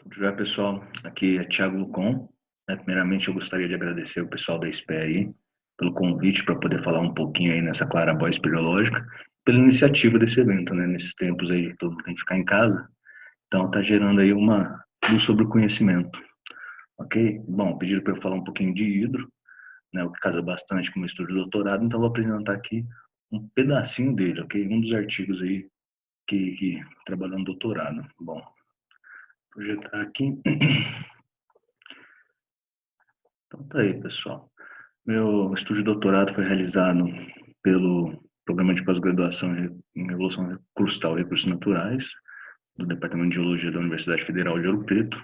Tudo jóia, pessoal? Aqui é Thiago Lucon. Primeiramente, eu gostaria de agradecer o pessoal da SPE aí pelo convite para poder falar um pouquinho aí nessa Clarabóia Espeleológica, pela iniciativa desse evento, né? Nesses tempos aí que todo mundo tem que ficar em casa, então está gerando aí uma luz sobre o conhecimento, ok? Bom, pediram para eu falar um pouquinho de hidro, né? O que casa bastante com o meu estudo de doutorado, então vou apresentar aqui um pedacinho dele, ok? Um dos artigos aí que trabalhou no doutorado. Bom, projetar aqui. Então tá aí, pessoal. Meu estudo de doutorado foi realizado pelo Programa de Pós-Graduação em Revolução Crustal e Recursos Naturais, do Departamento de Geologia da Universidade Federal de Ouro Preto.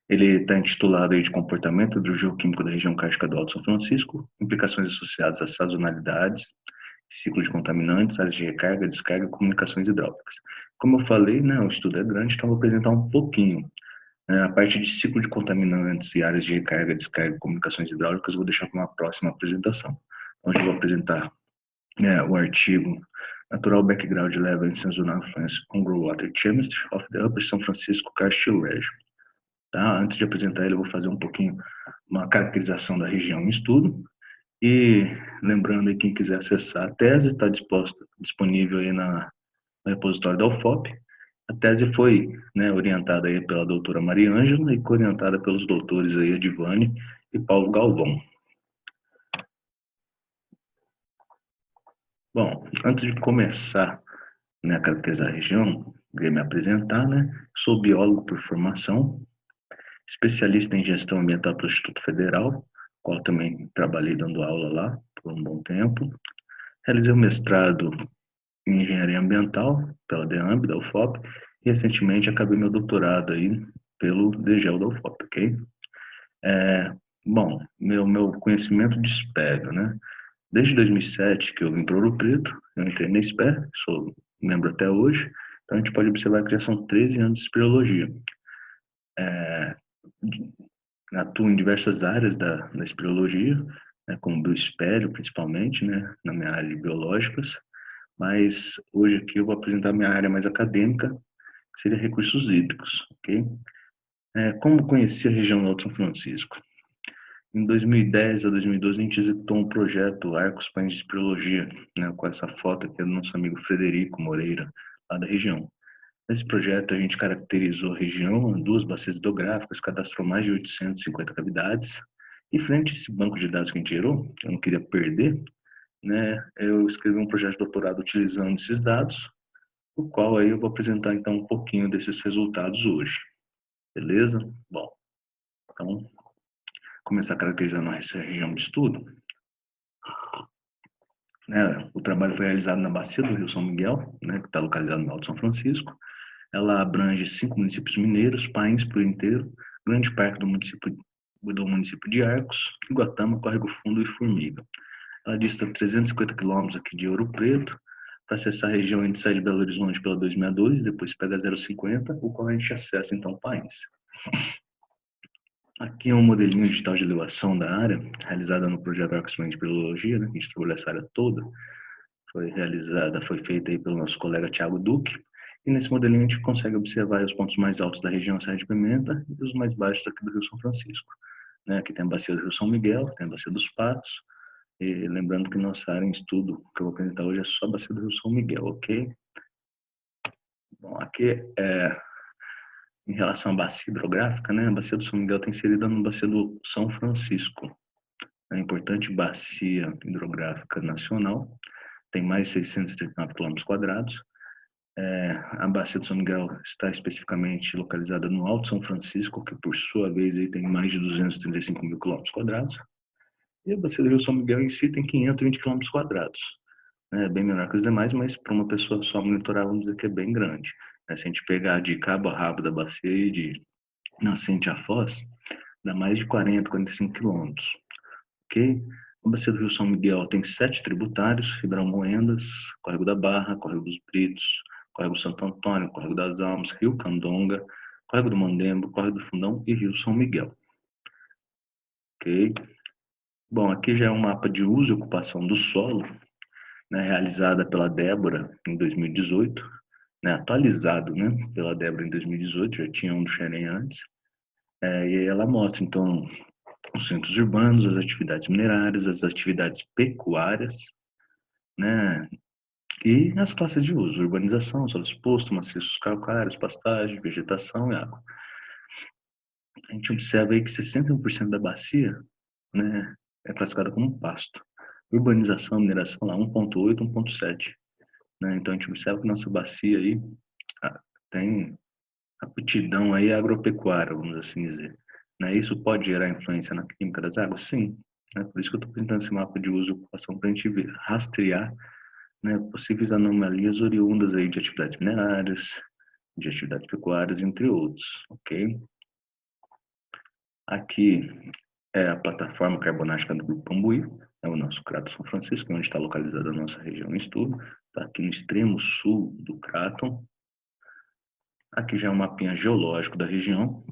Ele está intitulado aí de Comportamento Hidrogeoquímico da Região Kárstica do Alto São Francisco, implicações associadas a sazonalidades, ciclo de contaminantes, áreas de recarga, descarga e comunicações hidráulicas. Como eu falei, né, o estudo é grande, então eu vou apresentar um pouquinho. A parte de ciclo de contaminantes e áreas de recarga, descarga e comunicações hidráulicas eu vou deixar para uma próxima apresentação. Hoje eu vou apresentar o artigo Natural Background Level and Seasonal Influence on Groundwater Chemistry of the Upper São Francisco Karst Region. Tá? Antes de apresentar ele, eu vou fazer um pouquinho uma caracterização da região em estudo. E lembrando aí, quem quiser acessar a tese, está disponível aí no repositório da UFOP. A tese foi, né, orientada aí pela doutora Maria Ângela e orientada pelos doutores aí, Edivane e Paulo Galvão. Bom, antes de começar, né, a caracterizar a região, queria me apresentar, né? Sou biólogo por formação, especialista em gestão ambiental pelo Instituto Federal, qual também trabalhei dando aula lá por um bom tempo. Realizei o mestrado em engenharia ambiental pela DEAMB, da UFOP, e recentemente acabei meu doutorado aí pelo DGEL da UFOP, ok? Bom, meu conhecimento de espélio, né? Desde 2007 que eu vim para Ouro Preto, eu entrei na SPE, sou membro até hoje, então a gente pode observar que já são 13 anos de espeleologia. Atuo em diversas áreas da espeleologia, né, como bioespélio principalmente, né, na minha área de biológicas, mas hoje aqui eu vou apresentar minha área mais acadêmica, que seria recursos hídricos, ok? Como conheci a região do Alto São Francisco? Em 2010 a 2012 a gente executou um projeto Arcos Pães de Espeleologia, né, com essa foto aqui do nosso amigo Frederico Moreira, lá da região. Nesse projeto a gente caracterizou a região, duas bacias hidrográficas, cadastrou mais de 850 cavidades, e frente a esse banco de dados que a gente gerou, eu não queria perder, né, eu escrevi um projeto de doutorado utilizando esses dados, o qual aí eu vou apresentar então um pouquinho desses resultados hoje, beleza? Bom, então, começar caracterizando essa região de estudo, né, o trabalho foi realizado na bacia do Rio São Miguel, né, que está localizado no Alto São Francisco. Ela abrange 5 municípios mineiros, Pains por inteiro, grande parte do município de Arcos, Iguatama, Córrego Fundo e Formiga. Ela dista 350 quilômetros aqui de Ouro Preto. Para acessar a região, a gente sai de Belo Horizonte pela 262, depois pega a 050, o qual a gente acessa então Pains. Aqui é um modelinho digital de elevação da área, realizada no projeto Arcos de Biologia, né, que a gente trabalhou essa área toda. Foi feita aí pelo nosso colega Thiago Duque. E nesse modelinho a gente consegue observar os pontos mais altos da região Serra de Pimenta e os mais baixos aqui do Rio São Francisco. Né, aqui tem a bacia do Rio São Miguel, tem a bacia dos Patos. E lembrando que nossa área em estudo que eu vou apresentar hoje é só a bacia do Rio São Miguel, ok? Bom, aqui em relação à bacia hidrográfica, né, a bacia do São Miguel está inserida na bacia do São Francisco, a importante bacia hidrográfica nacional, tem mais de 639 km². A bacia do São Miguel está especificamente localizada no Alto São Francisco, que por sua vez aí tem mais de 235 mil km². E a bacia do Rio São Miguel em si tem 520 km². É bem menor que os demais, mas para uma pessoa só monitorar, vamos dizer que é bem grande. Se a gente pegar de cabo a rabo da bacia e de nascente a foz, dá mais de 40, 45 quilômetros. Ok? A bacia do Rio São Miguel tem 7 tributários: Hidromoendas, Córrego da Barra, Córrego dos Britos, Córrego Santo Antônio, Córrego das Almas, Rio Candonga, Córrego do Mandembo, Córrego do Fundão e Rio São Miguel. Ok? Bom, aqui já é um mapa de uso e ocupação do solo, né, realizada pela Débora em 2018. né, atualizado, né, pela Débora em 2018, já tinha um do Xerém antes, e aí ela mostra, então, os centros urbanos, as atividades minerárias, as atividades pecuárias, né, e as classes de uso, urbanização, solo exposto, maciços calcários, pastagem, vegetação e água. A gente observa aí que 61% da bacia, né, é classificada como pasto. Urbanização, mineração lá 1,8, 1,7. Né? Então a gente observa que nossa bacia aí tem aptidão aí agropecuária, vamos assim dizer. Né? Isso pode gerar influência na química das águas? Sim. Né? Por isso que eu estou apresentando esse mapa de uso e ocupação para a gente rastrear, né, possíveis anomalias oriundas aí de atividades minerárias, de atividades pecuárias, entre outros, ok? Aqui é a plataforma carbonática do Grupo Pambuí, é o nosso Crato São Francisco, onde está localizada a nossa região em estudo, está aqui no extremo sul do Craton. Aqui já é um mapinha geológico da região,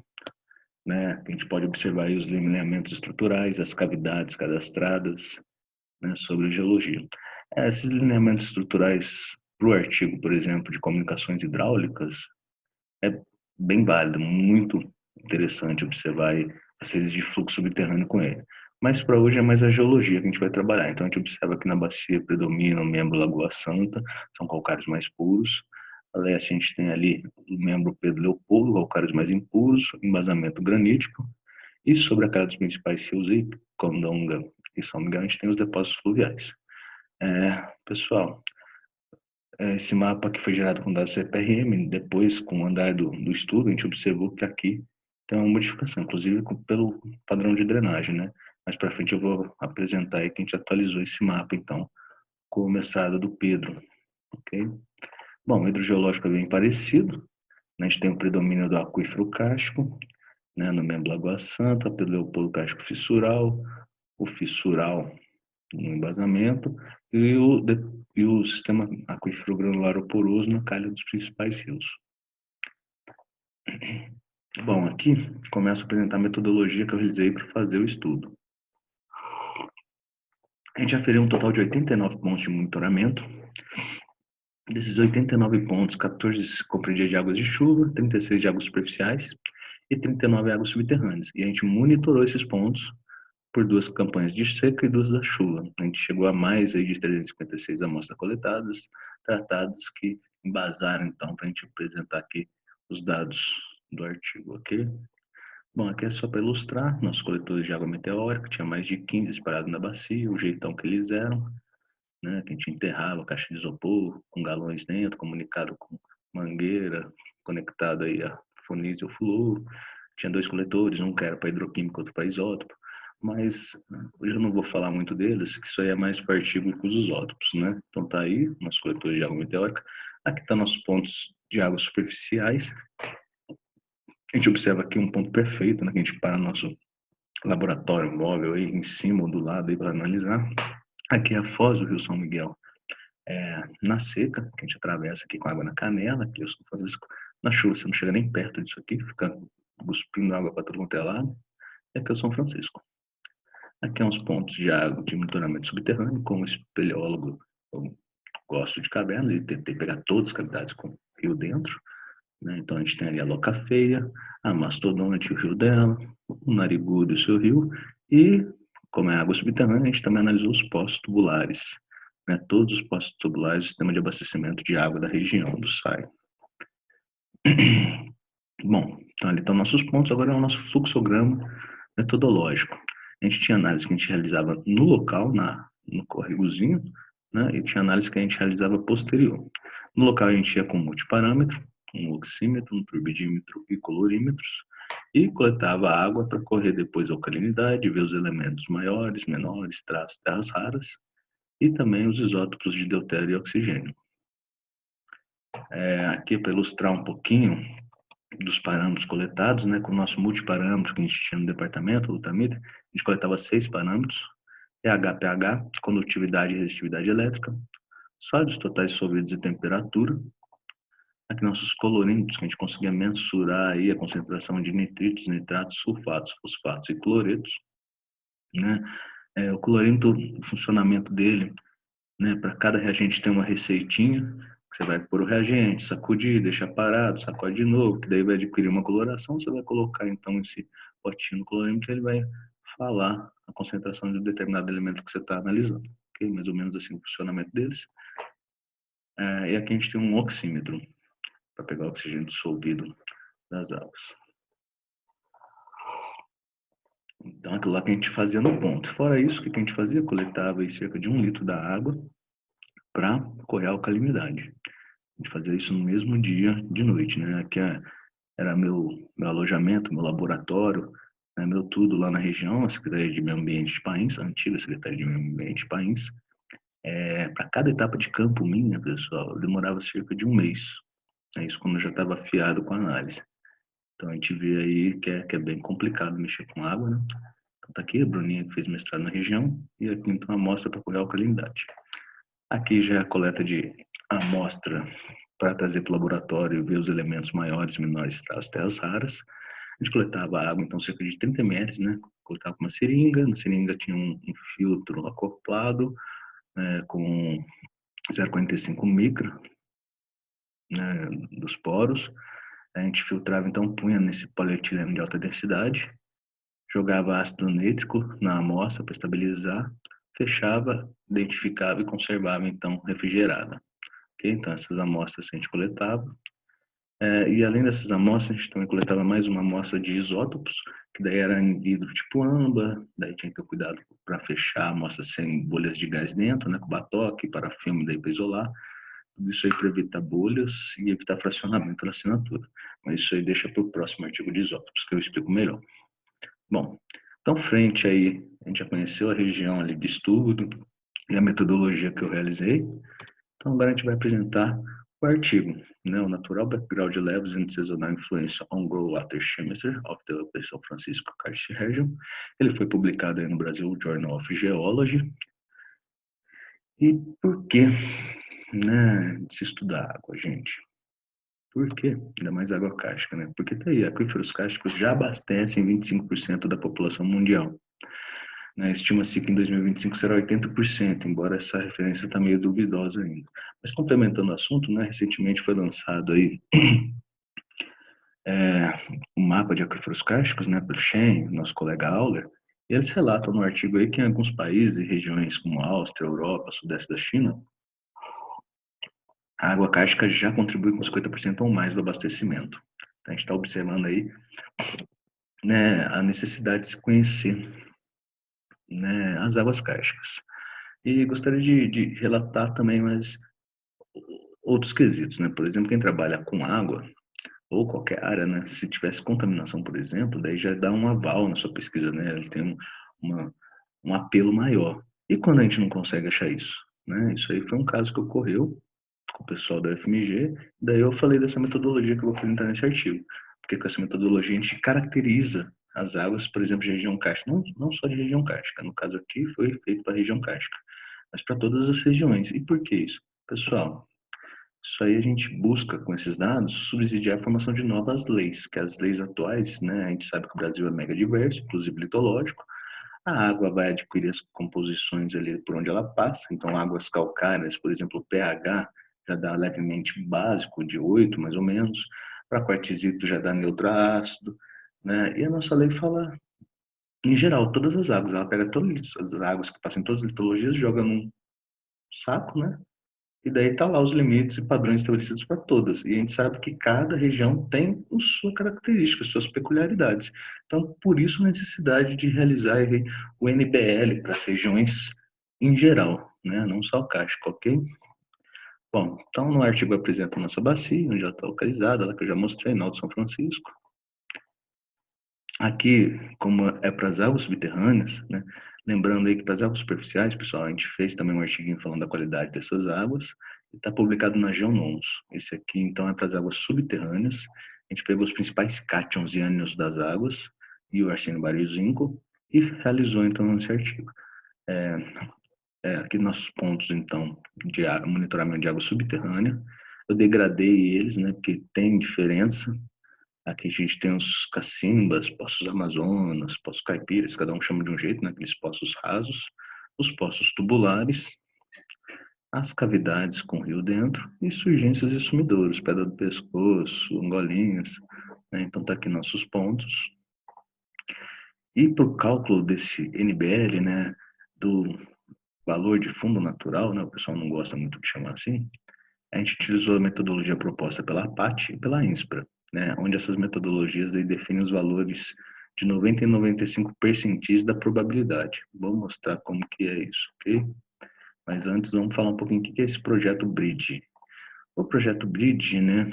né? A gente pode observar aí os lineamentos estruturais, as cavidades cadastradas, né, sobre geologia. Esses lineamentos estruturais para o artigo, por exemplo, de comunicações hidráulicas, é bem válido, muito interessante observar aí as redes de fluxo subterrâneo com ele. Mas para hoje é mais a geologia que a gente vai trabalhar. Então a gente observa que na bacia predomina o membro Lagoa Santa, são calcários mais puros. A leste a gente tem ali o membro Pedro Leopoldo, calcários mais impuros, embasamento granítico. E sobre a cara dos principais rios aí, Condonga e São Miguel, a gente tem os depósitos fluviais. Pessoal, esse mapa que foi gerado com dados CPRM, depois, com o andar do estudo, a gente observou que aqui tem uma modificação, inclusive pelo padrão de drenagem, né? Mais para frente eu vou apresentar aí que a gente atualizou esse mapa, então, com o mestrado do Pedro, ok? Bom, o hidrogeológico é bem parecido, né? A gente tem o predomínio do aquífero kárstico, né? No membro Lagoa Santa, Pedro Leopoldo kárstico fissural, o fissural no embasamento e o sistema aquífero granular poroso na calha dos principais rios. Bom, aqui começo a apresentar a metodologia que eu realizei para fazer o estudo. A gente aferiu um total de 89 pontos de monitoramento. Desses 89 pontos, 14 compreendia de águas de chuva, 36 de águas superficiais e 39 águas subterrâneas. E a gente monitorou esses pontos por 2 campanhas de seca e 2 da chuva. A gente chegou a mais aí de 356 amostras coletadas, tratadas, que embasaram, então, para a gente apresentar aqui os dados do artigo, ok? Bom, aqui é só para ilustrar, nossos coletores de água meteórica, tinha mais de 15 espalhados na bacia, o jeitão que eles eram, né, que a gente enterrava caixa de isopor com galões dentro, comunicado com mangueira, conectado aí a funis e o flúor. Tinha 2 coletores, um que era para hidroquímica, outro para isótopo, mas hoje eu não vou falar muito deles, que isso aí é mais para artigo que os isótopos, né? Então tá aí, nossos coletores de água meteórica. Aqui tá nossos pontos de águas superficiais. A gente observa aqui um ponto perfeito, né, que a gente para nosso laboratório móvel aí em cima ou do lado aí para analisar. Aqui é a foz do Rio São Miguel, na seca, que a gente atravessa aqui com água na canela, aqui é o São Francisco. Na chuva você não chega nem perto disso aqui, fica cuspindo água para todo quanto é lado. E aqui é o São Francisco. Aqui é uns pontos de água de monitoramento subterrâneo, como espeleólogo, eu gosto de cavernas e tentei pegar todas as cavidades com rio dentro. Né? Então a gente tem ali a Loca Feia, a Mastodonte, o rio dela, o Narigudo e o seu rio, e como é água subterrânea, a gente também analisou os poços tubulares, né? Todos os poços tubulares do sistema de abastecimento de água da região do SAI. Bom, então ali estão nossos pontos, agora é o nosso fluxograma metodológico. A gente tinha análise que a gente realizava no local, no córregozinho, né? E tinha análise que a gente realizava posterior. No local a gente ia com multiparâmetro, um oxímetro, um turbidímetro e colorímetros, e coletava água para correr depois a alcalinidade, ver os elementos maiores, menores, traços, terras raras, e também os isótopos de deutério e oxigênio. Aqui para ilustrar um pouquinho dos parâmetros coletados, né, com o nosso multiparâmetro que a gente tinha no departamento, o Lutamida, a gente coletava 6 parâmetros, pH, pH, condutividade e resistividade elétrica, sólidos totais solvidos e temperatura. Aqui nossos colorímetros, que a gente conseguia mensurar aí a concentração de nitritos, nitratos, sulfatos, fosfatos e cloretos, né? O clorímetro, o funcionamento dele, né, para cada reagente tem uma receitinha, que você vai pôr o reagente, sacudir, deixar parado, sacode de novo, que daí vai adquirir uma coloração, você vai colocar então esse potinho no colorímetro, ele vai falar a concentração de um determinado elemento que você está analisando. Ok? Mais ou menos assim o funcionamento deles. E aqui a gente tem um oxímetro, para pegar o oxigênio dissolvido das águas. Então, aquilo lá que a gente fazia no ponto. Fora isso, o que a gente fazia? Coletava aí cerca de 1 litro da água para correr a alcalinidade. A gente fazia isso no mesmo dia, de noite, né? Aqui era meu alojamento, meu laboratório, né? Meu tudo lá na região, a Secretaria de Meio Ambiente de Pains, a antiga Secretaria de Meio Ambiente de Pains. Para cada etapa de campo minha, pessoal, demorava cerca de 1 mês. É isso quando eu já estava afiado com a análise. Então a gente vê aí que é bem complicado mexer com água, né? Então tá aqui a Bruninha que fez mestrado na região e aqui então a amostra para correr a alcalinidade. Aqui já é a coleta de amostra para trazer para o laboratório e ver os elementos maiores e menores das terras raras. A gente coletava água, então cerca de 30 ml, né? Coletava com uma seringa, na seringa tinha um filtro acoplado com 0,45 micra, né, dos poros. A gente filtrava, então punha nesse polietileno de alta densidade, jogava ácido nítrico na amostra para estabilizar, fechava, identificava e conservava, então, refrigerada. Okay? Então, essas amostras a gente coletava. E além dessas amostras, a gente também coletava mais uma amostra de isótopos, que daí era em vidro tipo âmbar, daí tinha que ter cuidado para fechar a amostra sem bolhas de gás dentro, né, com batoque, parafilme, daí para isolar. Tudo isso aí para evitar bolhas e evitar fracionamento na assinatura. Mas isso aí deixa para o próximo artigo de isótopos, que eu explico melhor. Bom, então frente aí, a gente já conheceu a região ali de estudo e a metodologia que eu realizei. Então agora a gente vai apresentar o artigo, né, o Natural Background Levels and Seasonal Influence on Groundwater Chemistry of the Upper São Francisco Karst Region. Ele foi publicado aí no Brasil Journal of Geology. E por que, né, de se estudar água, gente? Por quê? Ainda mais água cáustica, né? Porque tá aí, aquíferos cáusticos já abastecem 25% da população mundial. Né? Estima-se que em 2025 será 80%, embora essa referência está meio duvidosa ainda. Mas complementando o assunto, né, recentemente foi lançado aí um mapa de aquíferos cáusticos, né, pelo Shen, nosso colega Auler, e eles relatam no artigo aí que em alguns países e regiões como Áustria, Europa, Sudeste da China, a água cáustica já contribui com 50% ou mais do abastecimento. Então, a gente está observando aí, né, a necessidade de se conhecer, né, as águas cáusticas. E gostaria de relatar também mais outros quesitos, né? Por exemplo, quem trabalha com água, ou qualquer área, né? Se tivesse contaminação, por exemplo, daí já dá um aval na sua pesquisa, né? Ele tem uma, um apelo maior. E quando a gente não consegue achar isso? Né? Isso aí foi um caso que ocorreu com o pessoal da FMG, daí eu falei dessa metodologia que eu vou apresentar nesse artigo. Porque com essa metodologia a gente caracteriza as águas, por exemplo, de região cárstica, não só de região cárstica, no caso aqui foi feito para a região cárstica, mas para todas as regiões. E por que isso? Pessoal, isso aí a gente busca, com esses dados, subsidiar a formação de novas leis, que as leis atuais, né, a gente sabe que o Brasil é mega diverso, inclusive litológico, a água vai adquirir as composições ali por onde ela passa, então águas calcárias, por exemplo, o pH já dá levemente básico, de 8 mais ou menos, para quartzito já dá neutro ácido, né, e a nossa lei fala, em geral, todas as águas, ela pega todas as águas que passam em todas as litologias, joga num saco, né, e daí tá lá os limites e padrões estabelecidos para todas. E a gente sabe que cada região tem a sua característica, suas peculiaridades. Então, por isso a necessidade de realizar aí o NBL para as regiões em geral, né? Não só o cástico, ok? Bom, então no artigo apresenta a nossa bacia, onde ela está localizada, lá que eu já mostrei, no Alto São Francisco. Aqui, como é para as águas subterrâneas, né? Lembrando aí que para as águas superficiais, pessoal, a gente fez também um artigo falando da qualidade dessas águas, e está publicado na Geonons. Esse aqui, então, é para as águas subterrâneas. A gente pegou os principais cátions e ânions das águas, e o arsênio, bário e o zinco, e realizou, então, esse artigo. Aqui nossos pontos, então, de monitoramento de água subterrânea. Eu degradei eles, né, porque tem diferença. Aqui a gente tem os cacimbas, poços amazonas, poços caipiras, cada um chama de um jeito, né? Aqueles poços rasos, os poços tubulares as cavidades com rio dentro e surgências e sumidouros, pedra do pescoço, angolinhas, né? Então tá aqui nossos pontos. E para o cálculo desse NBL, né, do valor de fundo natural, né, o pessoal não gosta muito de chamar assim, a gente utilizou a metodologia proposta pela APAT e pela INSPRA, né, onde essas metodologias aí definem os valores de 90 e 95 percentis da probabilidade. Vou mostrar como que é isso, ok? Mas antes vamos falar um pouquinho o que é esse projeto BRIDGE. O projeto BRIDGE, né,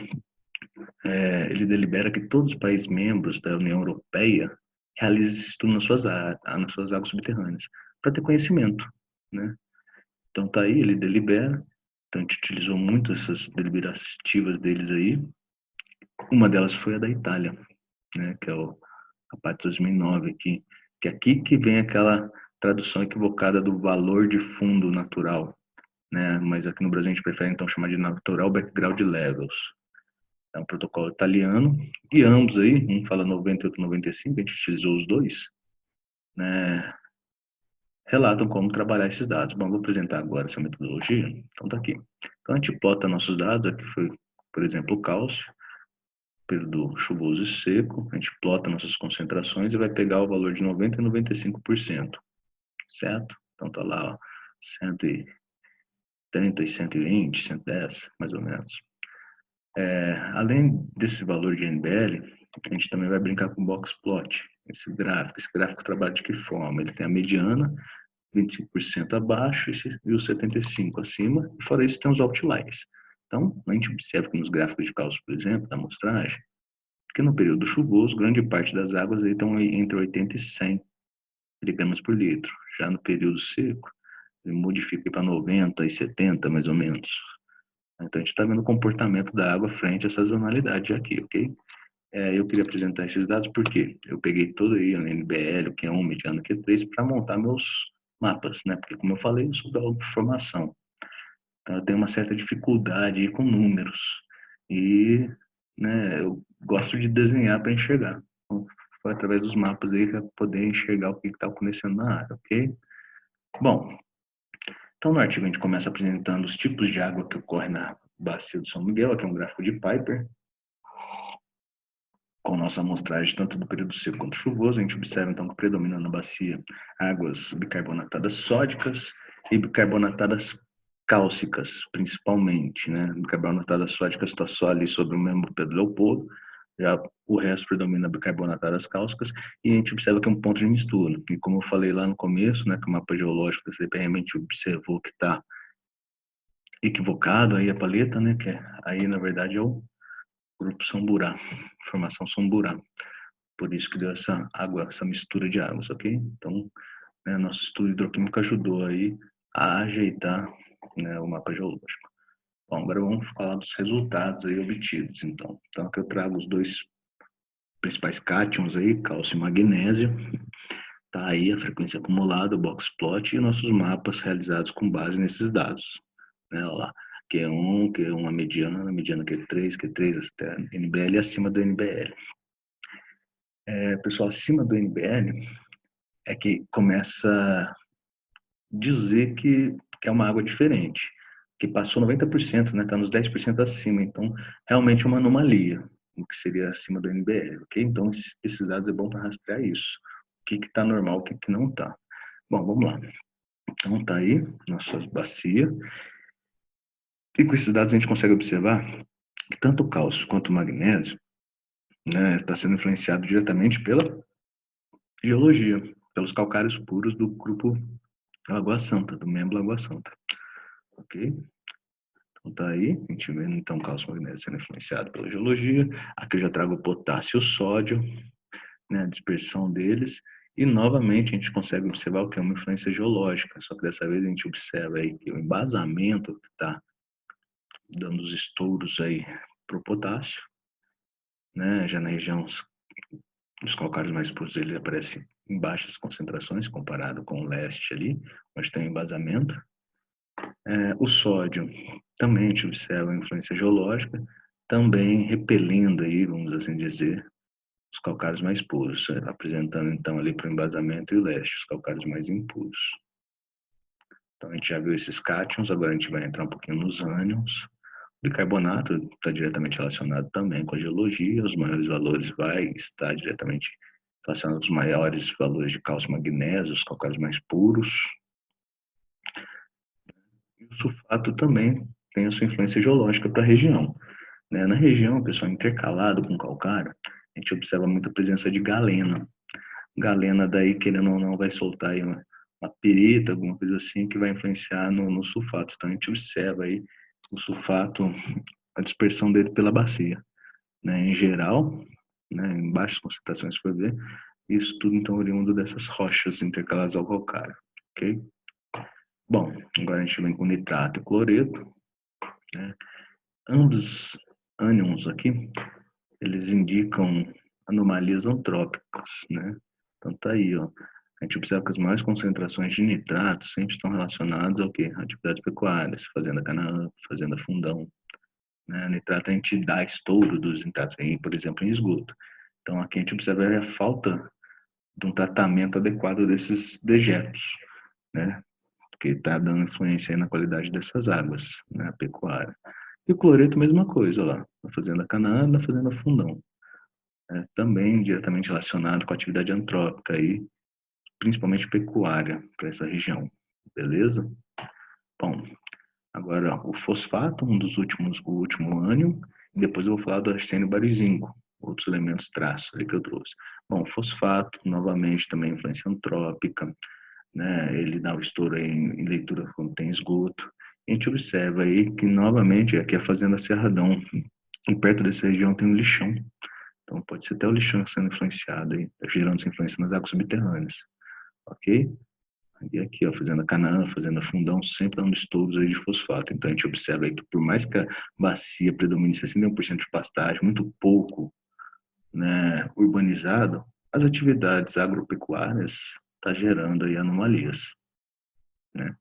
ele delibera que todos os países membros da União Europeia realizem esse estudo nas suas águas subterrâneas, para ter conhecimento, né? Então tá aí, ele delibera, então a gente utilizou muito essas deliberativas deles aí. Uma delas foi a da Itália, né, que é a parte 2009 aqui, que é aqui que vem aquela tradução equivocada do valor de fundo natural, né? Mas aqui no Brasil a gente prefere então chamar de Natural Background Levels. É um protocolo italiano, e ambos aí, um fala 90 e outro 95, a gente utilizou os dois, né, relatam como trabalhar esses dados. Bom, vou apresentar agora essa metodologia, então tá aqui. Então a gente plota nossos dados, aqui foi, por exemplo, o cálcio, período chuvoso e seco, a gente plota nossas concentrações e vai pegar o valor de 90 e 95%, certo? Então tá lá, ó, 130 e 120, 110, mais ou menos. Além desse valor de NBL, a gente também vai brincar com o box plot, esse gráfico trabalha de que forma? Ele tem a mediana, 25% abaixo e os 75% acima, e fora isso tem os outliers. Então, a gente observa que nos gráficos de cálcio, por exemplo, da amostragem, que no período chuvoso, grande parte das águas aí estão entre 80 e 100 miligramas por litro. Já no período seco, ele modifica para 90 e 70, mais ou menos. Então, a gente está vendo o comportamento da água frente a essa sazonalidade aqui, ok? Eu queria apresentar esses dados porque eu peguei todo aí, o NBL, o Q1, mediano, Q3, para montar meus mapas, né? Porque, como eu falei, eu sou biólogo de formação. Então, eu tenho uma certa dificuldade aí com números. E, né, eu gosto de desenhar para enxergar. Então, foi através dos mapas aí para poder enxergar o que está acontecendo na área, ok? Bom, então no artigo a gente começa apresentando os tipos de água que ocorre na bacia do São Miguel, aqui é um gráfico de Piper, com nossa amostragem tanto do período seco quanto chuvoso. A gente observa então que predomina na bacia águas bicarbonatadas sódicas e bicarbonatadas cálcicas, principalmente, né? Bicarbonatadas sódicas está só ali sobre o membro Pedro Leopoldo, já o resto predomina bicarbonatadas cálcicas, e a gente observa que é um ponto de mistura. E como eu falei lá no começo, né, que o mapa geológico da CPM a gente observou que está equivocado aí a paleta, né, que aí na verdade é o grupo Samburá, formação Samburá. Por isso que deu essa água, essa mistura de águas, ok? Então, né, nosso estudo hidroquímico ajudou aí a ajeitar, né, o mapa geológico. Bom, agora vamos falar dos resultados aí obtidos, então. Então, aqui eu trago os dois principais cátions aí, cálcio e magnésio. Tá aí a frequência acumulada, o box plot e nossos mapas realizados com base nesses dados. Né, olha lá, Q1 a mediana Q3, Q3 até NBL acima do NBL. Pessoal, acima do NBL é que começa a dizer que é uma água diferente, que passou 90%, né, está nos 10% acima, então realmente é uma anomalia, o que seria acima do NBL, ok? Então esses dados é bom para rastrear isso, o que está normal, o que não está. Bom, vamos lá. Então tá aí, nossa bacia, e com esses dados a gente consegue observar que tanto o cálcio quanto o magnésio, né, está sendo influenciado diretamente pela geologia, pelos calcários puros do grupo Lagoa Santa, do membro Lagoa Santa. Ok? Então tá aí, a gente vê então o cálcio e magnésio sendo influenciado pela geologia. Aqui eu já trago o potássio e o sódio, né, a dispersão deles. E novamente a gente consegue observar o que é uma influência geológica, só que dessa vez a gente observa aí que o embasamento que está dando os estouros aí para o potássio, né, já na região dos calcários mais puros ele aparece em baixas concentrações comparado com o leste ali, onde tem um embasamento. O sódio também a gente observa a influência geológica, também repelindo aí, vamos assim dizer, os calcários mais puros, apresentando então ali para o embasamento e o leste, os calcários mais impuros. Então, a gente já viu esses cátions, agora a gente vai entrar um pouquinho nos ânions. O bicarbonato está diretamente relacionado também com a geologia, os maiores valores vai estar diretamente relacionado aos maiores valores de cálcio e magnésio, os calcários mais puros. E o sulfato também tem a sua influência geológica para a região. Né? Na região, pessoal, intercalado com calcário, a gente observa muita presença de galena. Galena daí, querendo ou não, vai soltar aí uma pirita, alguma coisa assim, que vai influenciar no sulfato. Então, a gente observa aí o sulfato, a dispersão dele pela bacia. Né? Em geral, né, em baixas concentrações, se for ver, isso tudo, então, oriundo dessas rochas intercaladas ao calcário. Ok? Bom, agora a gente vem com nitrato e cloreto. Né? Ambos ânions aqui, eles indicam anomalias antrópicas, né? Então tá aí, ó. A gente observa que as maiores concentrações de nitrato sempre estão relacionadas ao quê? Atividades pecuárias, fazenda canaã, fazenda fundão. Né? Nitrato a gente dá estouro dos nitratos, por exemplo, em esgoto. Então aqui a gente observa a falta de um tratamento adequado desses dejetos, né? Porque está dando influência aí na qualidade dessas águas, né? A pecuária. E o cloreto, mesma coisa lá, na fazenda canaã, na fazenda fundão. Também diretamente relacionado com a atividade antrópica aí, principalmente pecuária para essa região, beleza? Bom, agora o fosfato, o último ânion, e depois eu vou falar do arsênio e bário e zinco, outros elementos traços aí que eu trouxe. Bom, fosfato, novamente, também influência antrópica, né? Ele dá o estouro aí em leitura quando tem esgoto. A gente observa aí que, novamente, aqui é a fazenda Cerradão, e perto dessa região tem um lixão. Então, pode ser até o lixão sendo influenciado aí, gerando essa influência nas águas subterrâneas, ok? E aqui, ó, fazenda Canaã, fazenda Fundão, sempre dando estouros aí de fosfato. Então, a gente observa aí que por mais que a bacia predomine 61% de pastagem, muito pouco, né, urbanizado, as atividades agropecuárias tá gerando aí anomalias, né?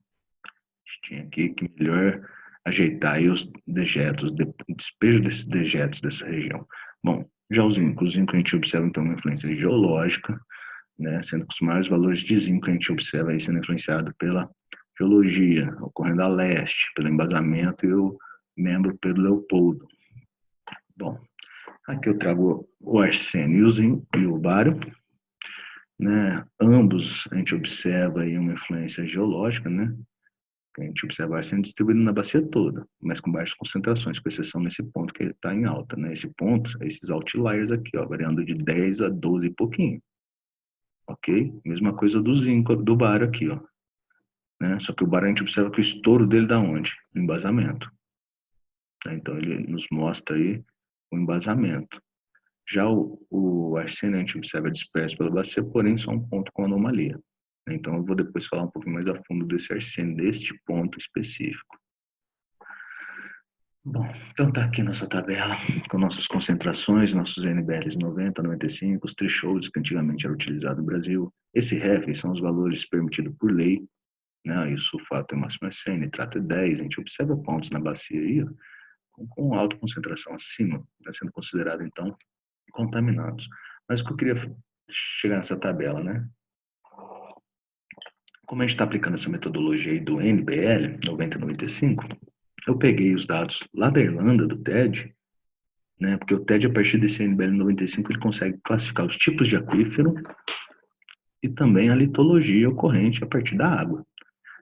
A gente tinha aqui que melhor ajeitar aí os dejetos, o despejo desses dejetos dessa região. Bom, já o zinco a gente observa então uma influência geológica, né, sendo que os maiores valores de zinco a gente observa aí sendo influenciado pela geologia, ocorrendo a leste, pelo embasamento e o membro Pedro Leopoldo. Bom, aqui eu trago o arsênio e o zinco e o bário, né, ambos a gente observa aí uma influência geológica, né, a gente observa o arsênio distribuído na bacia toda, mas com baixas concentrações, com exceção nesse ponto que está em alta, né, esse ponto, esses outliers aqui, ó, variando de 10 a 12 e pouquinho. Ok? Mesma coisa do zinco, do bário aqui, ó. Né? Só que o bário a gente observa que o estouro dele dá onde? No embasamento. Né? Então ele nos mostra aí o embasamento. Já o arsênio a gente observa disperso pela bacia, porém só um ponto com anomalia. Então eu vou depois falar um pouquinho mais a fundo desse arsênio, deste ponto específico. Bom, então tá aqui nossa tabela com nossas concentrações, nossos NBRs 90, 95, os thresholds que antigamente era utilizado no Brasil. Esse REF são os valores permitidos por lei, né? E o sulfato é máximo é 100, nitrato é 10. A gente observa pontos na bacia aí, ó, com alta concentração acima, né, sendo considerado então contaminados. Mas o que eu queria chegar nessa tabela, né? Como a gente está aplicando essa metodologia aí do NBL 90 e 95, eu peguei os dados lá da Irlanda, do TED, né? Porque o TED, a partir desse NBL 95, ele consegue classificar os tipos de aquífero e também a litologia ocorrente a partir da água.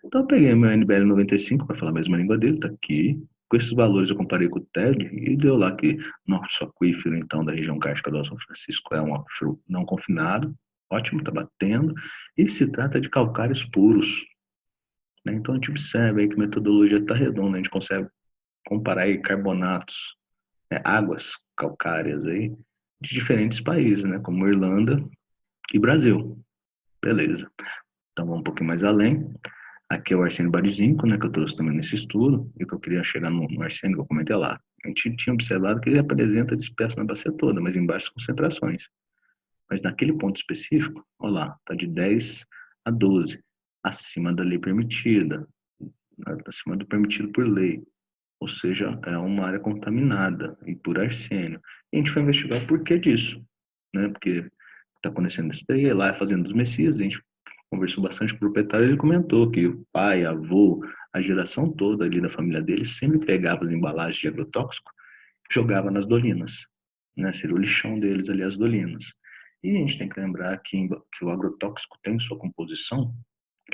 Então eu peguei meu NBL 95, para falar a mesma língua dele, tá aqui. Com esses valores eu comparei com o TED e deu lá que nosso aquífero, então, da região cárstica do São Francisco é um aquífero não confinado, ótimo, tá batendo, e se trata de calcários puros. Né? Então a gente observa aí que a metodologia está redonda, a gente consegue comparar aí carbonatos, né, águas calcárias aí, de diferentes países, né, como Irlanda e Brasil. Beleza. Então vamos um pouquinho mais além. Aqui é o arsênio barizinco, né, que eu trouxe também nesse estudo, e que eu queria chegar no arsênio que eu comentei lá. A gente tinha observado que ele apresenta disperso na bacia toda, mas em baixas concentrações. Mas naquele ponto específico, olha lá, está de 10 a 12, acima da lei permitida, né, acima do permitido por lei. Ou seja, é uma área contaminada e por arsênio. E a gente foi investigar o porquê disso, né, porque está acontecendo isso daí, lá fazendo os Messias, a gente conversou bastante com o proprietário, ele comentou que o pai, avô, a geração toda ali da família dele sempre pegava as embalagens de agrotóxico e jogava nas dolinas, né? Seria o lixão deles ali, as dolinas. E a gente tem que lembrar que o agrotóxico tem em sua composição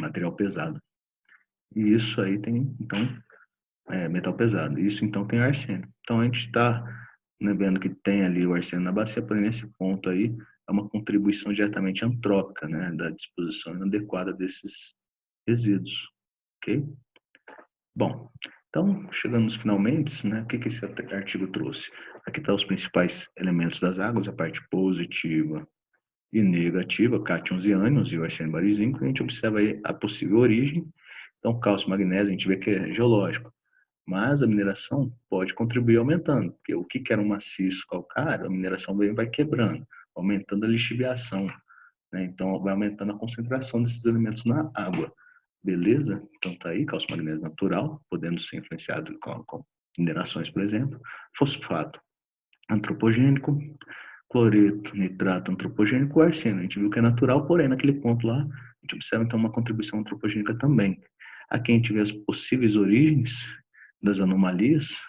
material pesado. E isso aí tem, então, metal pesado. Isso, então, tem arsênio. Então, a gente está, né, vendo que tem ali o arsênio na bacia, porém, nesse ponto aí, é uma contribuição diretamente antrópica, né, da disposição inadequada desses resíduos, ok? Bom, então, chegando nos finalmente, né, o que esse artigo trouxe? Aqui estão os principais elementos das águas, a parte positiva e negativa, cátions e ânions, e o arsênio, bário e zinco. A gente observa aí a possível origem. Então, cálcio e magnésio, a gente vê que é geológico. Mas a mineração pode contribuir aumentando, porque o que era um maciço calcário, a mineração vai quebrando, aumentando a lixiviação, né? Então vai aumentando a concentração desses elementos na água. Beleza? Então tá aí, cálcio magnésio natural, podendo ser influenciado com minerações, por exemplo. Fosfato antropogênico, cloreto, nitrato antropogênico, o arsênio. A gente viu que é natural, porém naquele ponto lá, a gente observa então uma contribuição antropogênica também. Aqui a gente vê as possíveis origens das anomalias,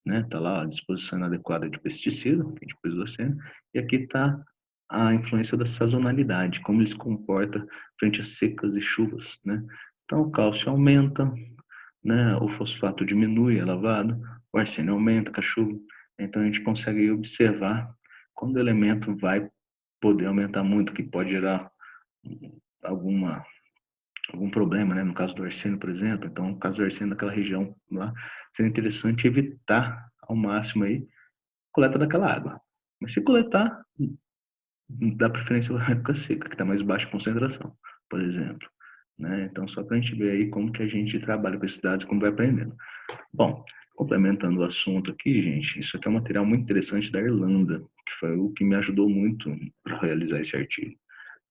né? Tá lá a disposição inadequada de pesticida, que a gente pôs o arsênio, e aqui está a influência da sazonalidade, como ele se comporta frente a secas e chuvas, né? Então o cálcio aumenta, né? O fosfato diminui, é lavado, o arsênio aumenta com a chuva. Então a gente consegue observar quando o elemento vai poder aumentar muito, que pode gerar alguma algum problema, né? No caso do arsênio, por exemplo. Então, no caso do arsênio naquela região lá, seria interessante evitar ao máximo aí a coleta daquela água. Mas se coletar, dá preferência para a época seca, que está mais baixa concentração, por exemplo. Né? Então, só para a gente ver aí como que a gente trabalha com esses dados e como vai aprendendo. Bom, complementando o assunto aqui, gente, isso aqui é um material muito interessante da Irlanda, que foi o que me ajudou muito para realizar esse artigo.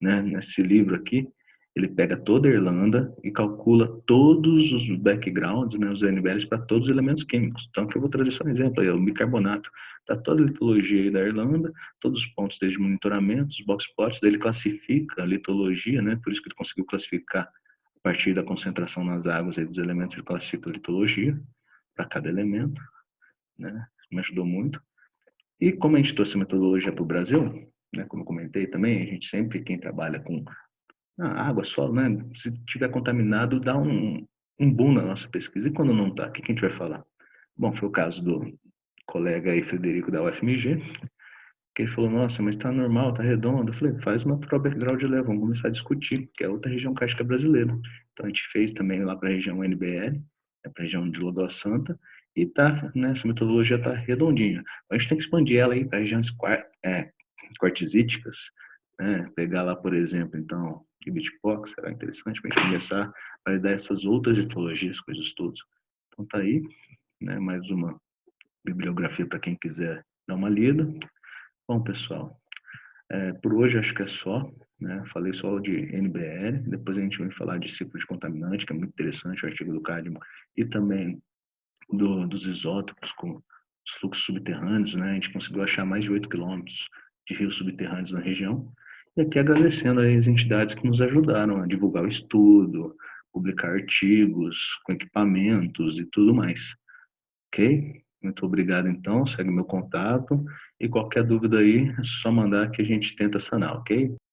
Né? Nesse livro aqui, ele pega toda a Irlanda e calcula todos os backgrounds, né, os NBLs para todos os elementos químicos. Então, aqui eu vou trazer só um exemplo, aí, o bicarbonato. Está toda a litologia aí da Irlanda, todos os pontos desde monitoramento, os boxplots, daí ele classifica a litologia, né, por isso que ele conseguiu classificar a partir da concentração nas águas aí dos elementos, ele classifica a litologia para cada elemento, né, me ajudou muito. E como a gente trouxe a metodologia para o Brasil, né, como eu comentei também, a gente sempre, quem trabalha com água, solo, né, se tiver contaminado, dá um boom na nossa pesquisa. E quando não está, o que a gente vai falar? Bom, foi o caso do colega aí, Frederico, da UFMG, que ele falou, nossa, mas está normal, está redondo. Eu falei, faz uma prova background e leva, vamos começar a discutir, que é outra região cártica brasileira. Então a gente fez também lá para a região NBL, para a região de Lagoa Santa, e tá, né, essa metodologia está redondinha. A gente tem que expandir ela aí para regiões quartzíticas, né, pegar lá, por exemplo, então, de Bitpox, será interessante para a gente começar a validar essas outras metodologias, coisas todas. Então tá aí, né, mais uma bibliografia para quem quiser dar uma lida. Bom, pessoal, por hoje acho que é só, né? Falei só de NBL, depois a gente vai falar de ciclo de contaminante, que é muito interessante, o artigo do Cadmo, e também dos isótopos com os fluxos subterrâneos, né? A gente conseguiu achar mais de 8 quilômetros de rios subterrâneos na região. E aqui agradecendo as entidades que nos ajudaram a divulgar o estudo, publicar artigos com equipamentos e tudo mais. Ok? Muito obrigado, então. Segue meu contato. E qualquer dúvida aí, é só mandar que a gente tenta sanar, ok?